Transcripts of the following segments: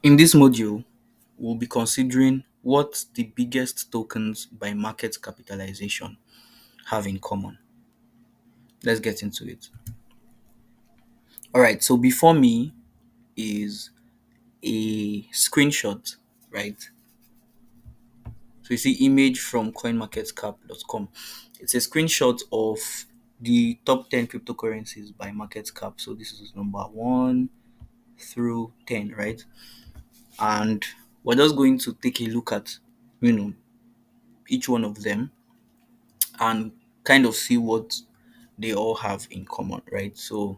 In this module, we'll be considering what the biggest tokens by market capitalization have in common. Let's get into it. All right, so before me is a screenshot, right? So you see image from coinmarketcap.com. It's a screenshot of the top 10 cryptocurrencies by market cap. So this is number 1 through 10, right? And we're just going to take a look at, you know, each one of them and kind of see what they all have in common, right? So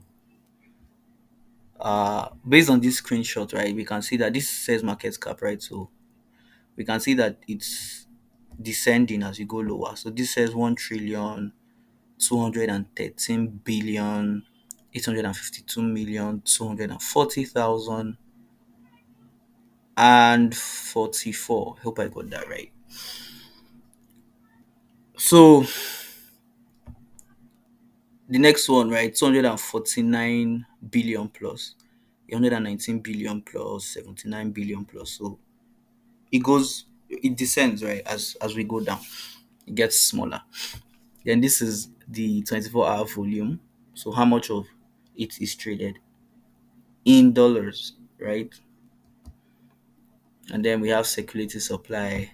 based on this screenshot, right, we can see that this says market cap, right? So we can see that it's descending as you go lower. So this says 1 trillion 213 billion 852 million 240,000 and 44. Hope I got that right. So the next one, right, 249 billion plus 119 billion plus 79 billion plus. So it descends, right, as we go down. It gets smaller. Then this is the 24-hour volume. So how much of it is traded in dollars, right? And then we have circulating supply.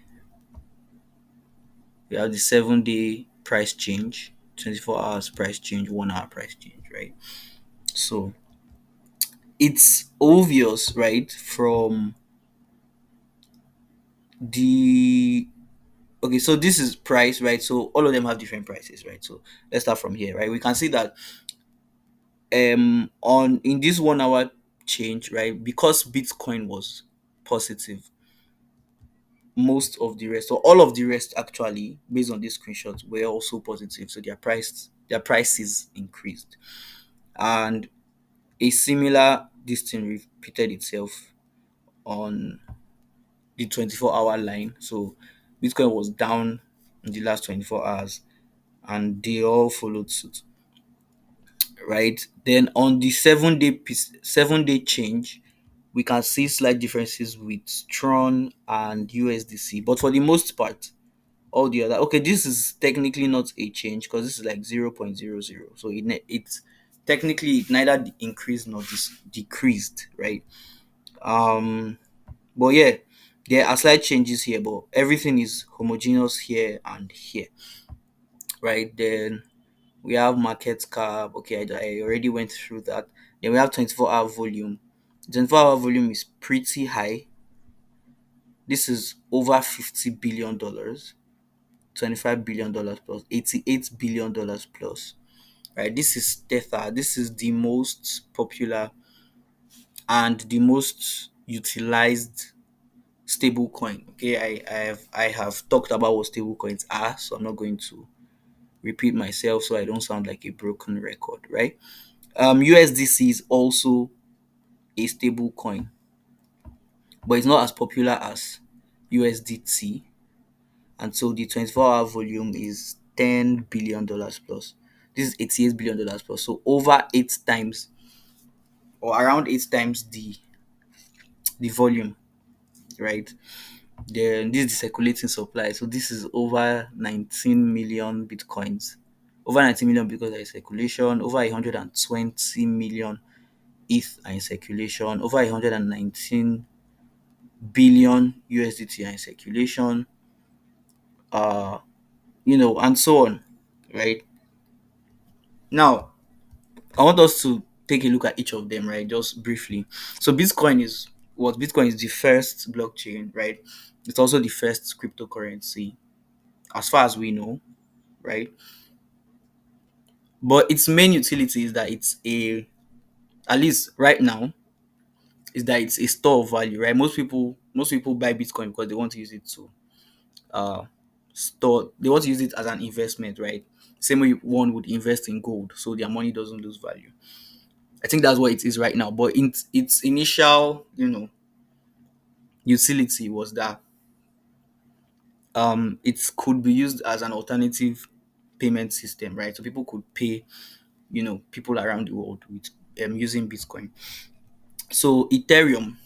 We have the 7-day price change, 24 hours price change, 1 hour price change, right? So it's obvious, right, from the okay, so this is price, right? So all of them have different prices, right? So let's start from here, right? We can see that on in this 1 hour change, right, because Bitcoin was positive, most of the rest, or all of the rest actually, based on this screenshot, were also positive. So their prices increased. And a similar this thing repeated itself on the 24-hour line. So Bitcoin was down in the last 24 hours and they all followed suit, right? Then on the 7-day change, we can see slight differences with Tron and USDC, but for the most part, all the other, okay, this is technically not a change because this is like 0.00, so it's technically neither increased nor decreased, right? um but yeah, there are slight changes here, but everything is homogeneous here and here, right? Then we have market cap. Okay, I already went through that. Then we have 24-hour volume. 24-hour volume is pretty high. This is over $50 billion, $25 billion plus, $88 billion plus, right? This is Tether. This is the most popular and the most utilized stable coin. Okay, I have talked about what stable coins are, so I'm not going to repeat myself so I don't sound like a broken record, right? USDC is also a stable coin, but it's not as popular as USDT, and so the 24-hour volume is $10 billion plus. This is $88 billion plus, so over 8 times or around 8 times the volume, right? Then this is the circulating supply. So this is over 19 million bitcoins. Over 19 million because there is circulation. Over 120 million ETH are in circulation. Over 119 billion USDT are in circulation. Uh, and so on. Right. Now, I want us to take a look at each of them, right? Just briefly. So Bitcoin is the first blockchain, right? It's also the first cryptocurrency, as far as we know, right? But its main utility is that at least right now, is that it's a store of value, right? Most people buy Bitcoin because they want to use it to uh store. They want to use it as an investment, right? Same way one would invest in gold, so their money doesn't lose value. I think that's what it is right now. But in its initial, utility was that it could be used as an alternative payment system, right? So people could pay, people around the world with using Bitcoin. So Ethereum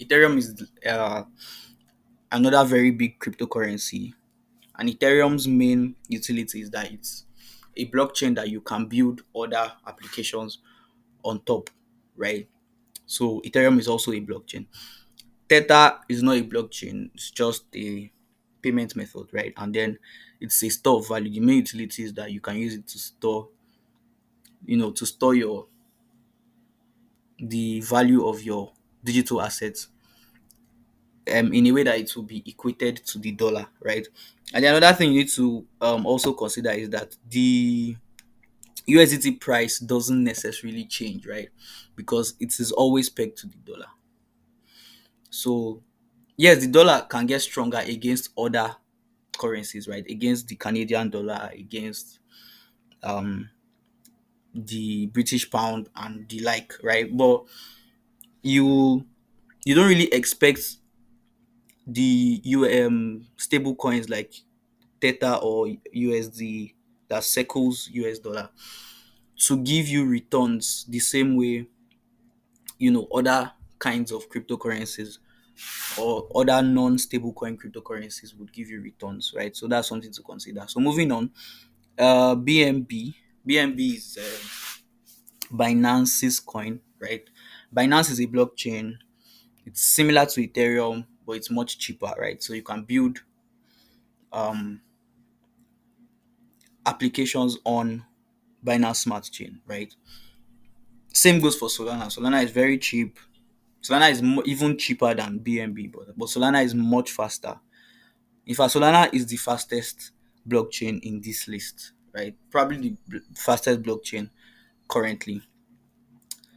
Ethereum is another very big cryptocurrency, and Ethereum's main utility is that it's a blockchain that you can build other applications on top, right? So Ethereum is also a blockchain. Tether is not a blockchain; it's just a payment method, right? And then it's a store of value. The main utility is that you can use it to store, to store your the value of your digital assets, in a way that it will be equated to the dollar, right? And then another thing you need to also consider is that the USDT price doesn't necessarily change, right? Because it is always pegged to the dollar. So yes, the dollar can get stronger against other currencies, right? Against the Canadian dollar, against um the British pound and the like, right? But you you don't really expect the stable coins like Theta or USD that circles US dollar to give you returns the same way other kinds of cryptocurrencies or other non-stable coin cryptocurrencies would give you returns, right? So that's something to consider. So moving on, BNB. BNB is Binance's coin, right? Binance is a blockchain. It's similar to Ethereum, but it's much cheaper, right? So you can build um, applications on Binance Smart Chain, right? Same goes for Solana. Solana is very cheap. Solana is even cheaper than BNB, but Solana is much faster. In fact, Solana is the fastest blockchain in this list, right? Probably the fastest blockchain currently.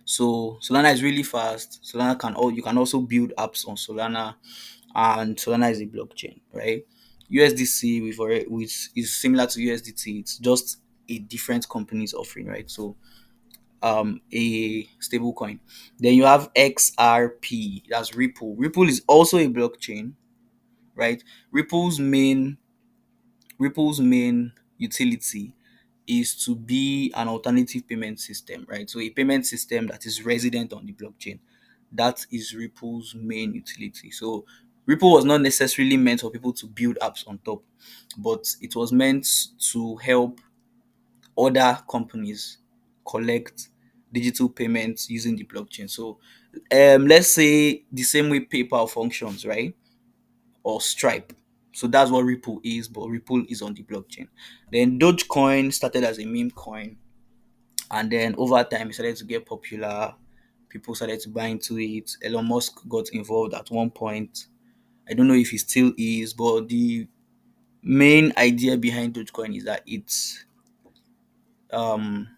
So Solana is really fast. You can also build apps on Solana, and Solana is a blockchain, right? USDC which is similar to USDT. It's just a different company's offering, right? So a stable coin. Then you have XRP, that's Ripple. Ripple is also a blockchain, right? Ripple's main Ripple's main utility is to be an alternative payment system, right? So a payment system that is resident on the blockchain. That is Ripple's main utility. So Ripple was not necessarily meant for people to build apps on top, but it was meant to help other companies collect digital payments using the blockchain. So let's say the same way PayPal functions, right? Or Stripe. So that's what Ripple is, but Ripple is on the blockchain. Then Dogecoin started as a meme coin, and then over time it started to get popular. People started to buy into it. Elon Musk got involved at one point. I don't know if he still is, but the main idea behind Dogecoin is that um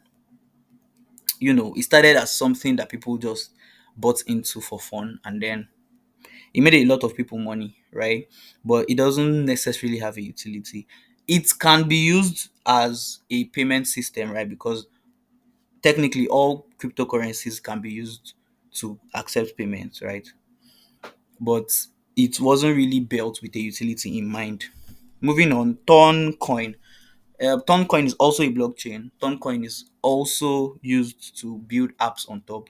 it started as something that people just bought into for fun, and then it made a lot of people money, right? But it doesn't necessarily have a utility. It can be used as a payment system, right? Because technically all cryptocurrencies can be used to accept payments, right? But it wasn't really built with a utility in mind. Moving on, Toncoin. Toncoin is also a blockchain. Toncoin is also used to build apps on top,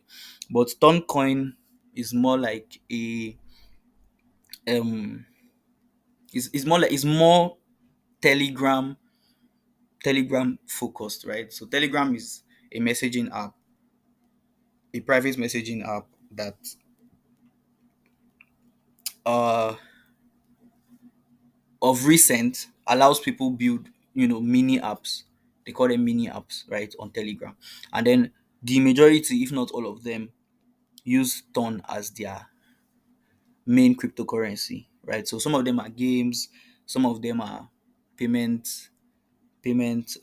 but Toncoin is more like a um is more Telegram Telegram focused, right? So Telegram is a messaging app, a private messaging app that uh of recent allows people build mini apps. They call them mini apps, right, on Telegram. And then the majority, if not all of them, use Ton as their main cryptocurrency, right? So some of them are games, some of them are payment payment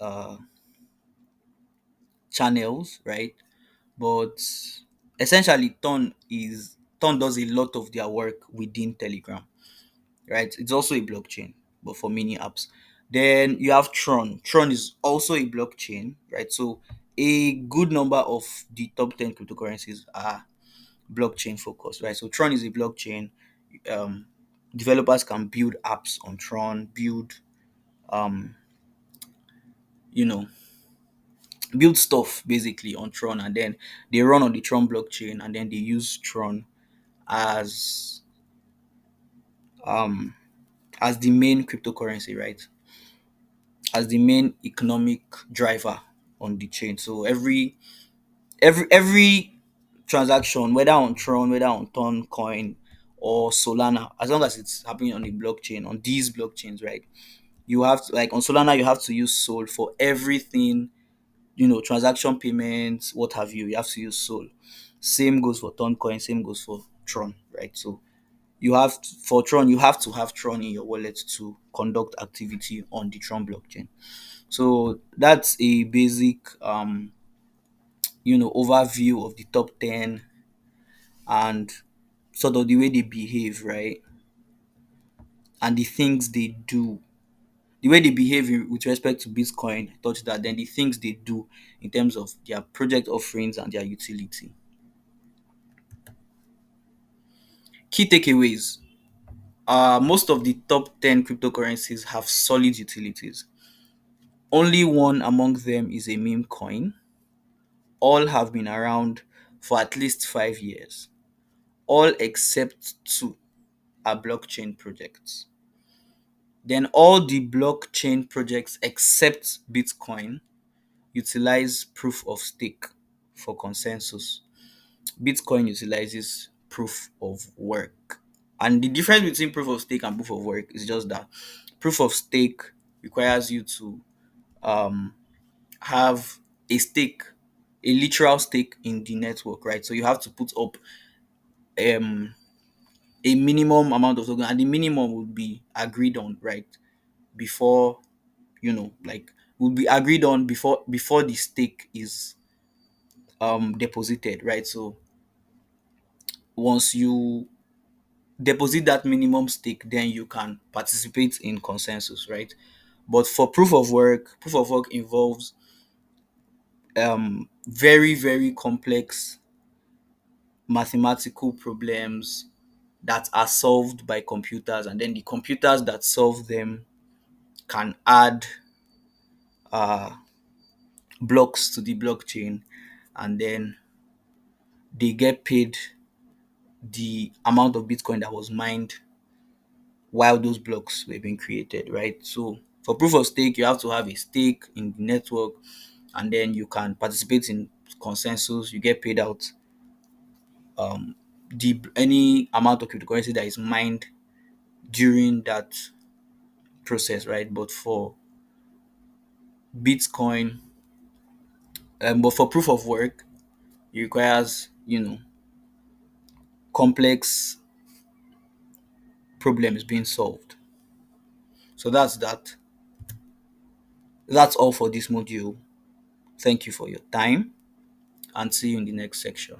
channels, right? But essentially Ton does a lot of their work within Telegram, right? It's also a blockchain, but for mini apps. Then you have Tron. Tron is also a blockchain, right? So a good number of the top 10 cryptocurrencies are blockchain focused, right? So Tron is a blockchain. Um, Developers can build apps on Tron, um, you know, build stuff basically on Tron, and then they run on the Tron blockchain, and then they use Tron as um as the main cryptocurrency, right? As the main economic driver on the chain. So every transaction, whether on Tron, whether on Ton Coin or Solana, as long as it's happening on a blockchain, on these blockchains, right? You have to, like on Solana, you have to use Sol for everything, transaction payments, what have you. You have to use Sol. Same goes for Ton Coin, same goes for Tron, right? So for Tron, you have to have Tron in your wallet to conduct activity on the Tron blockchain. So that's a basic overview of the top 10 and sort of the way they behave, right? And the things they do. The way they behave with respect to Bitcoin, I thought that then the things they do in terms of their project offerings and their utility. Key takeaways. Most of the top 10 cryptocurrencies have solid utilities. Only one among them is a meme coin. All have been around for at least 5 years. All except two are blockchain projects. Then all the blockchain projects except Bitcoin utilize proof of stake for consensus. Bitcoin utilizes proof of work. And the difference between proof of stake and proof of work is just that proof of stake requires you to um, have a stake, a literal stake in the network, right? So you have to put up um, a minimum amount of token, and the minimum will be agreed on, right? Before like will be agreed on before the stake is deposited, right? So once you deposit that minimum stake, then you can participate in consensus, right? But for proof of work involves very very complex mathematical problems that are solved by computers, and then the computers that solve them can add uh blocks to the blockchain, and then they get paid the amount of Bitcoin that was mined while those blocks were being created, right? So for proof of stake, you have to have a stake in the network, and then you can participate in consensus. You get paid out the any amount of cryptocurrency that is mined during that process, right? Bitcoin, but for proof of work, it requires complex problems being solved. So that's that. That's all for this module. Thank you for your time and see you in the next section.